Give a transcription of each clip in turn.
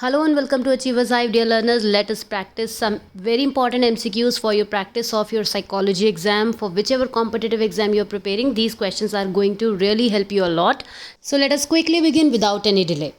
Hello and welcome to Achievers Hive, dear learners. Let us practice some very important MCQs for your practice of your psychology exam. For whichever competitive exam you're preparing, these questions are going to really help you a lot. So let us quickly begin without any delay.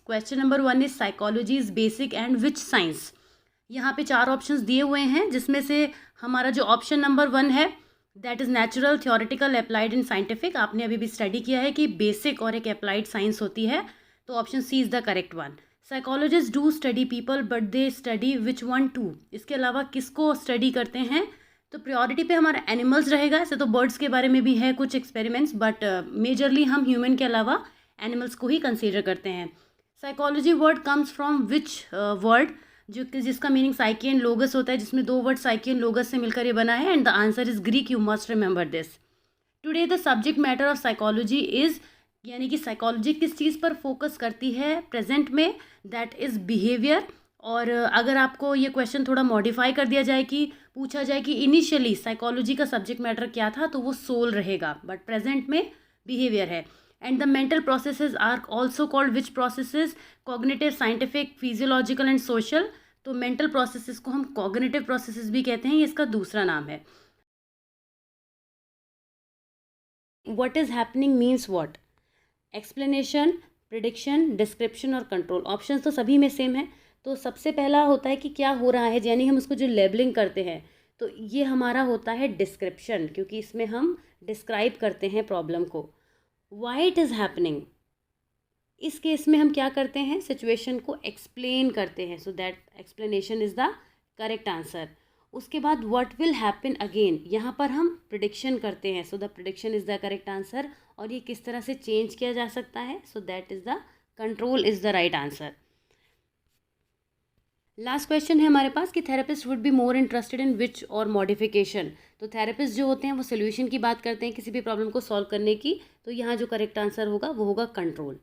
Question number 1 is psychology is basic and which science. यहाँ पे 4 options दिए हुए हैं, जिसमें से हमारा जो option number 1 है that is natural, theoretical, applied and scientific. आपने अभी भी स्टडी किया है कि बेसिक और एक अप्लाइड साइंस होती है, तो option C is the correct one. Psychologist do study people but they study which one too. इसके अलावा किसको स्टडी करते हैं, तो प्रायोरिटी पे हमारा एनिमल्स रहेगा। ऐसे तो बर्ड्स के बारे में भी है कुछ एक्सपेरिमेंट्स, बट मेजरली हम ह्यूमन के अलावा एनिमल्स को ही कंसिडर करते हैं। Psychology word comes from which word, जिसका मीनिंग साइकी एंड लोगस होता है, जिसमें 2 वर्ड साइकी एंड लोगस से मिलकर ये बना है, and the answer is Greek. You must remember this. Today the subject matter of psychology is, यानी कि साइकोलॉजी किस चीज़ पर फोकस करती है प्रेजेंट में, दैट इज़ बिहेवियर। और अगर आपको ये क्वेश्चन थोड़ा मॉडिफाई कर दिया जाए कि पूछा जाए कि इनिशियली साइकोलॉजी का सब्जेक्ट मैटर क्या था, तो वो सोल रहेगा, बट प्रेजेंट में बिहेवियर है। And the mental processes are also called which processes? Cognitive, scientific, physiological and social। तो mental processes को हम cognitive processes भी कहते हैं, ये इसका दूसरा नाम है। What is happening means what? Explanation, prediction, description और control। ऑप्शंस तो सभी में सेम है। तो सबसे पहला होता है कि क्या हो रहा है, यानी हम उसको जो लेबलिंग करते हैं, तो ये हमारा होता है डिस्क्रिप्शन, क्योंकि इसमें हम डिस्क्राइब करते हैं प्रॉब्लम को। वाई इट इज़ हैपनिंग, इस केस में हम क्या करते हैं, सिचुएशन को एक्सप्लेन करते हैं, so that explanation is the correct answer. उसके बाद व्हाट विल हैपन अगेन, यहाँ पर हम प्रिडिक्शन करते हैं, so the prediction is the correct answer. और ये किस तरह से चेंज किया जा सकता है, so that is the control is the right answer. Last question है हमारे पास कि therapist would be more interested in which और मॉडिफिकेशन। तो थेरेपिस्ट जो होते हैं वो सोल्यूशन की बात करते हैं किसी भी प्रॉब्लम को सॉल्व करने की, तो यहाँ जो करेक्ट आंसर होगा वो होगा control.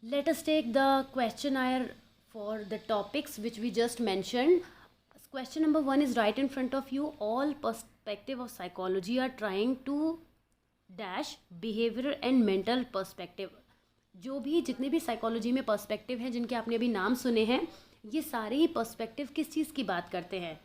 Let us take the questionnaire for the topics which we just mentioned. Question number 1 is right in front of you. All perspective of psychology are trying to dash behaviour and mental perspective. जो भी जितने भी psychology में perspective हैं, जिनके आपने अभी नाम सुने हैं, ये सारे ही पर्सपेक्टिव किस चीज़ की बात करते हैं,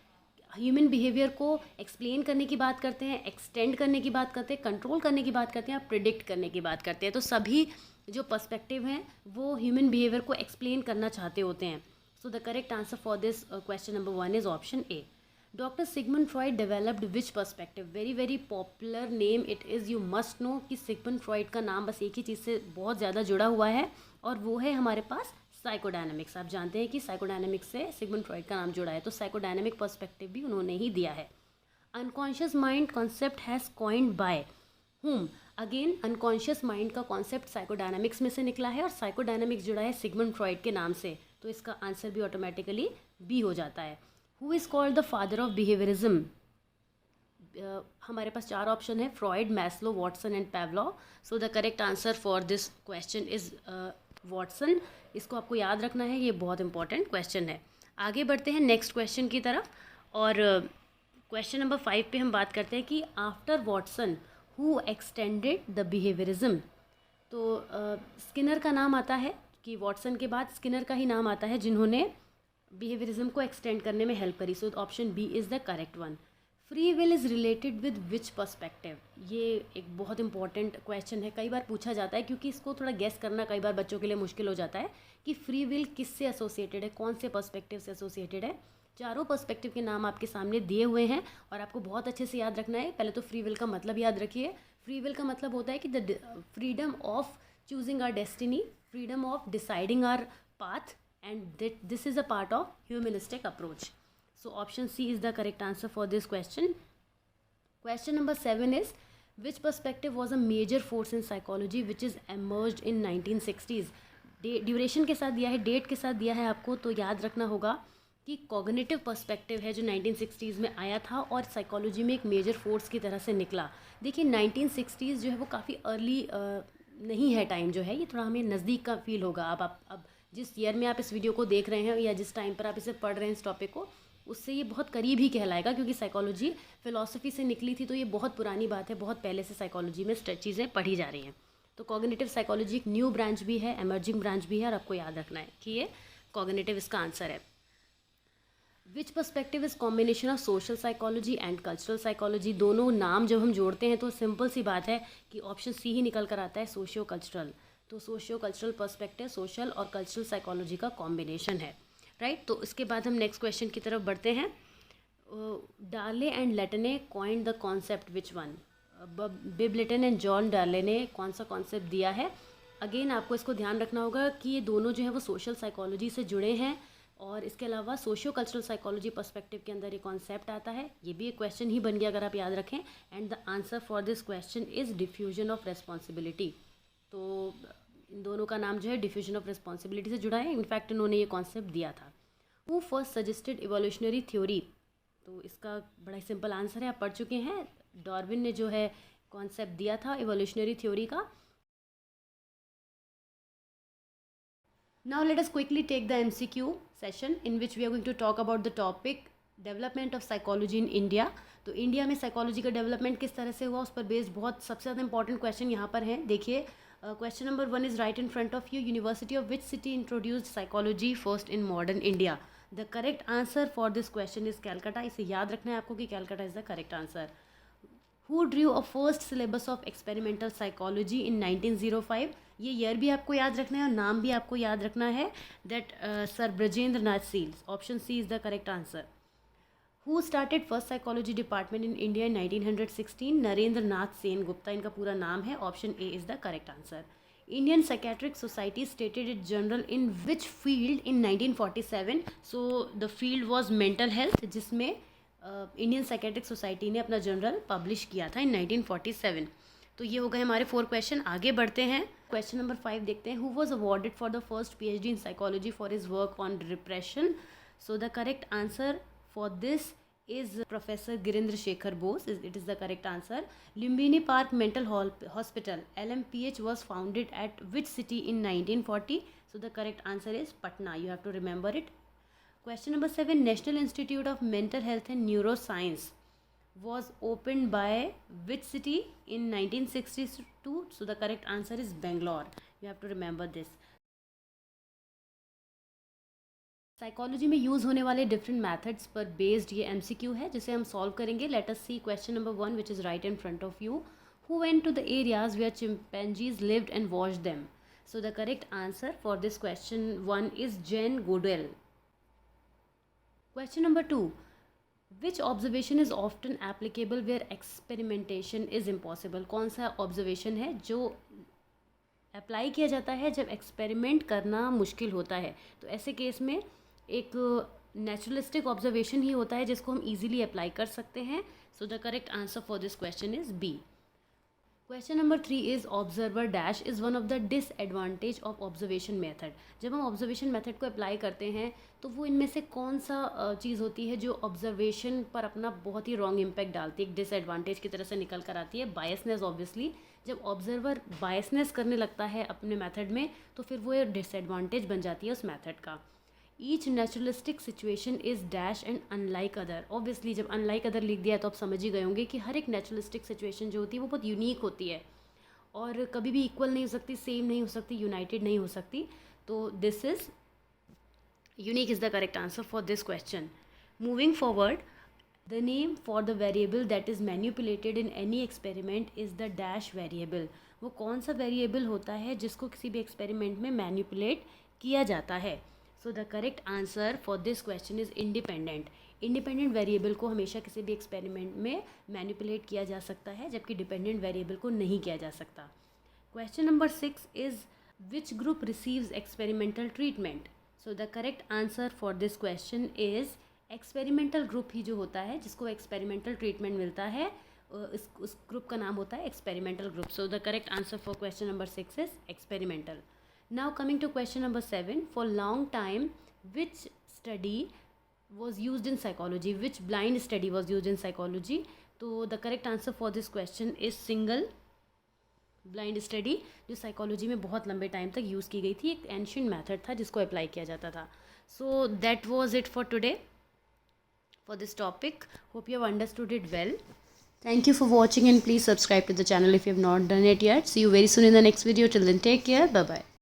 ह्यूमन बिहेवियर को एक्सप्लेन करने की बात करते हैं, एक्सटेंड करने की बात करते हैं, कंट्रोल करने की बात करते हैं, प्रिडिक्ट करने की बात करते हैं। तो सभी जो पर्सपेक्टिव हैं वो ह्यूमन बिहेवियर को एक्सप्लेन करना चाहते होते हैं। So the correct answer for this question number 1 is option A. Doctor Sigmund Freud developed which perspective. Very very popular name it is, you must know कि सिगमंड फ्रॉइड का नाम बस एक ही चीज़ से बहुत ज़्यादा जुड़ा हुआ है, और वो है हमारे पास साइकोडायनामिक्स। आप जानते हैं कि साइकोडायनामिक्स से सिगमंड फ्रॉइड का नाम जुड़ा है, तो साइकोडायनामिक पर्सपेक्टिव भी उन्होंने ही दिया है। Unconscious mind concept has coined by whom. Again unconscious mind का कॉन्सेप्ट साइकोडायनामिक्स में से निकला है, और साइकोडायनामिक्स जुड़ा है सिगमंड फ्रॉइड के नाम से, तो इसका आंसर भी ऑटोमेटिकली बी हो जाता है। Who is called the father of behaviourism. हमारे पास 4 ऑप्शन है, Freud, Maslow, Watson and Pavlov. So the correct answer for this question is Watson. इसको आपको याद रखना है, ये बहुत इंपॉर्टेंट क्वेश्चन है। आगे बढ़ते हैं नेक्स्ट क्वेश्चन की तरफ, और क्वेश्चन नंबर 5 पे हम बात करते हैं कि after Watson who extended the behaviourism. तो स्किनर का नाम आता है, कि वॉटसन के बाद स्किनर का ही नाम आता है जिन्होंने बिहेवियरिज्म को एक्सटेंड करने में हेल्प करी। So option B is the correct one. Free will is related with which perspective. ये एक बहुत इंपॉर्टेंट क्वेश्चन है, कई बार पूछा जाता है, क्योंकि इसको थोड़ा गेस करना कई बार बच्चों के लिए मुश्किल हो जाता है कि फ्री विल किससे एसोसिएटेड है, कौन से पर्सपेक्टिव से एसोसिएटेड है। 4 पर्सपेक्टिव के नाम आपके सामने दिए हुए हैं, और आपको बहुत अच्छे से याद रखना है। पहले तो फ्री विल का मतलब याद रखिए। फ्री विल का मतलब होता है कि the freedom of choosing are destiny, freedom of deciding our path, and this is a part of humanistic approach. So option C is the correct answer for this question. Question number 7 is which perspective was a major force in psychology which is emerged in 1960s। Duration के साथ दिया है, date के साथ दिया है आपको, तो याद रखना होगा कि कॉग्निटिव पर्सपेक्टिव है जो 1960s में आया था, और साइकोलॉजी में एक मेजर फोर्स की तरह से निकला। देखिए 1960s जो है वो काफ़ी अर्ली नहीं है टाइम, जो है ये थोड़ा हमें नज़दीक का फील होगा। अब जिस ईयर में आप इस वीडियो को देख रहे हैं, या जिस टाइम पर आप इसे पढ़ रहे हैं इस टॉपिक को, उससे ये बहुत करीब ही कहलाएगा, क्योंकि साइकोलॉजी फिलॉसफी से निकली थी, तो ये बहुत पुरानी बात है, बहुत पहले से साइकोलॉजी में चीज़ें पढ़ी जा रही हैं। तो कॉग्निटिव साइकोलॉजी एक न्यू ब्रांच भी है, एमर्जिंग ब्रांच भी है, और आपको याद रखना है कि ये कॉग्निटिव इसका आंसर है। Which perspective is combination of social psychology and cultural psychology. दोनों नाम जब हम जोड़ते हैं तो सिंपल सी बात है कि ऑप्शन सी ही निकल कर आता है, सोशियो कल्चरल। तो सोशियो कल्चरल पर्सपेक्टिव सोशल और कल्चरल साइकोलॉजी का कॉम्बिनेशन है, राइट। तो इसके बाद हम नेक्स्ट क्वेश्चन की तरफ बढ़ते हैं। डार्ले एंड लेटने coined the concept which one. Bibb Latane and John Darley ने कौन सा कॉन्सेप्ट दिया है। अगेन आपको इसको ध्यान रखना होगा कि ये दोनों जो है वो सोशल साइकोलॉजी से जुड़े हैं, और इसके अलावा सोशियो कल्चरल साइकोलॉजी पर्सपेक्टिव के अंदर ये कॉन्सेप्ट आता है। ये भी एक क्वेश्चन ही बन गया अगर आप याद रखें। And the answer for this question is diffusion of responsibility. तो इन दोनों का नाम जो है डिफ्यूजन ऑफ रेस्पॉन्सिबिलिटी से जुड़ा है। इनफैक्ट इन्होंने ये कॉन्सेप्ट दिया था। Who first suggested evolutionary theory. तो इसका बड़ा ही सिंपल आंसर है, आप पढ़ चुके हैं। डार्विन ने जो है कॉन्सेप्ट दिया था इवोल्यूशनरी थ्योरी का। Now let us quickly take the MCQ session in which we are going to talk about the topic development of psychology in India। तो इंडिया में साइकोलॉजी का डेवलपमेंट किस तरह से हुआ उस पर बेस्ड बहुत सबसे ज़्यादा इंपॉर्टेंट क्वेश्चन यहाँ पर हैं। देखिए question number 1 is right in front of you. University of which city introduced psychology first in modern India. The correct answer for this question is Calcutta. इसे याद रखना है आपको कि Calcutta is the correct answer. Who drew a first syllabus of experimental psychology in 1905। ये year भी आपको याद रखना है और नाम भी आपको याद रखना है, that sir Brajendra Nath Seal's. Option C is the correct answer. Who started first psychology department in India in 1916। Narendra Nath Sen Gupta इनका पूरा नाम है। Option A is the correct answer. Indian psychiatric society stated it journal in which field in 1947। So the field was mental health, जिसमें Indian psychiatric society ने अपना journal publish किया था इन 1947। तो ये हो गए हमारे 4 क्वेश्चन। आगे बढ़ते हैं, क्वेश्चन नंबर 5 देखते हैं। Who was awarded for the first PhD in psychology for his work on repression. So the correct answer for this is professor Girindra Shekhar Bose. It is the correct answer. Lumbini park mental hospital LMPH was founded at which city in 1940। So the correct answer is Patna. You have to remember it. Question number 7, National Institute of Mental Health and Neuroscience was opened by which city in 1962? So the correct answer is Bangalore. You have to remember this. Psychology में use होने वाले different methods पर based ये MCQ है जिसे हम solve करेंगे। Let us see question number 1 which is right in front of you. Who went to the areas where chimpanzees lived and watched them. So the correct answer for this question 1 is Jane Goodall. Question number 2, which observation is often applicable where experimentation is impossible। कौन सा observation है जो apply किया जाता है जब experiment करना मुश्किल होता है। तो ऐसे केस में एक नेचुरलिस्टिक ऑब्जर्वेशन ही होता है जिसको हम इजीली अप्लाई कर सकते हैं। So the correct answer for this question is B. Question number 3 is observer dash is one of the disadvantage of observation method. जब हम ऑब्जर्वेशन मेथड को अप्लाई करते हैं तो वो इनमें से कौन सा चीज़ होती है जो ऑब्जर्वेशन पर अपना बहुत ही रॉन्ग इम्पैक्ट डालती है, एक डिसएडवांटेज की तरह से निकल कर आती है। बायसनेस। ऑब्वियसली जब ऑब्जर्वर बायसनेस करने लगता है अपने मेथड में तो फिर वो डिसएडवांटेज बन जाती है उस मेथड का। Each naturalistic situation is dash and unlike other. Obviously जब अनलाइक अदर लिख दिया तो आप समझ ही गए होंगे कि हर एक नेचुरलिस्टिक सिचुएशन जो होती है वो बहुत यूनिक होती है और कभी भी इक्वल नहीं हो सकती, सेम नहीं हो सकती, यूनाइटेड नहीं हो सकती। तो this is unique is the correct answer for this question. Moving forward, the name for the variable that is manipulated in any experiment is the dash variable. वो कौन सा वेरिएबल होता है जिसको किसी भी एक्सपेरिमेंट में मैन्युपुलेट किया जाता है। सो the correct answer for this question is independent. Independent variable को हमेशा किसी भी एक्सपेरिमेंट में मैनिपुलेट किया जा सकता है जबकि डिपेंडेंट वेरिएबल को नहीं किया जा सकता। Question number 6 is which group receives experimental treatment. So the correct answer for this question is experimental group ही जो होता है जिसको एक्सपेरिमेंटल ट्रीटमेंट मिलता है उस ग्रुप का नाम होता है experimental group. So the correct answer for question number 6 is experimental. Now coming to question number 7, for long time which study was used in psychology, which blind study was used in psychology। तो the correct answer for this question is single blind study जो psychology में बहुत लंबे time तक use की गई थी, एक एंशिएंट मेथड था जिसको अप्लाई किया जाता था। So that was it for today for this topic. Hope you have understood it well. Thank you for watching and please subscribe to the channel if you have not done it yet. See you very soon in the next video. Till then, take care. Bye bye.